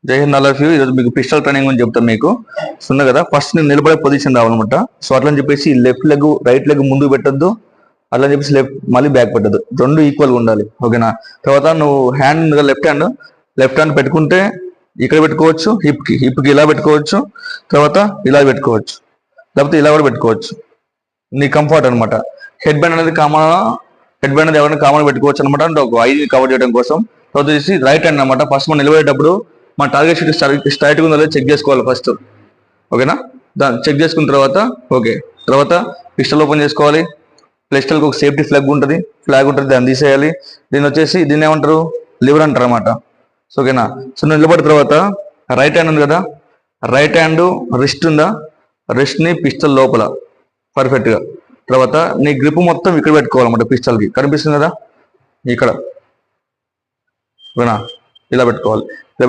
జై Hind all of you. ఈరోజు మీకు పిస్టల్ ట్రైనింగ్ అని చెప్తాను. మీకు సున్నా కదా, ఫస్ట్ నేను నిలబడే పొజిషన్ రావాలన్నమాట. సో అట్లా అని చెప్పేసి లెఫ్ట్ లెగ్ రైట్ లెగ్ ముందుకు పెట్టద్దు, అట్లా అని చెప్పేసి లెఫ్ట్ మళ్ళీ బ్యాక్ పెట్టద్దు, రెండు ఈక్వల్గా ఉండాలి. ఓకేనా? తర్వాత నువ్వు లెఫ్ట్ హ్యాండ్ పెట్టుకుంటే ఇక్కడ పెట్టుకోవచ్చు, హిప్కి ఇలా పెట్టుకోవచ్చు, తర్వాత ఇలా పెట్టుకోవచ్చు, లేకపోతే ఇలా కూడా పెట్టుకోవచ్చు. నీ కంఫర్ట్ అనమాట. హెడ్ బ్యాండ్ అనేది ఎవరైనా కామన్ పెట్టుకోవచ్చు అనమాట, అంటే ఒక ఐదు కవర్ చేయడం కోసం. తర్వాత వచ్చేసి రైట్ హ్యాండ్ అనమాట. ఫస్ట్ మనం నిలబడేటప్పుడు మన టార్గెట్ షీట్ స్ట్రైట్గా ఉందో చెక్ చేసుకోవాలి ఫస్ట్. ఓకేనా? దాన్ని చెక్ చేసుకున్న తర్వాత ఓకే, తర్వాత పిస్టల్ ఓపెన్ చేసుకోవాలి. పిస్టల్కి ఒక సేఫ్టీ ఫ్లాగ్ ఉంటుంది, దాన్ని తీసేయాలి. దీన్ని ఏమంటారు, లివర్ అంటారు అనమాట. సో ఓకేనా? సో నిలబడిన తర్వాత రైట్ హ్యాండ్ ఉంది కదా, రైట్ హ్యాండ్ రిస్ట్ ఉందా, రిస్ట్ని పిస్టల్ లోపల పర్ఫెక్ట్గా. తర్వాత నీ గ్రిప్ మొత్తం ఇక్కడ పెట్టుకోవాలన్నమాట. పిస్టల్కి కనిపిస్తుంది కదా ఇక్కడ, ఓకేనా? ఇలా పెట్టుకోవాలి. ఇలా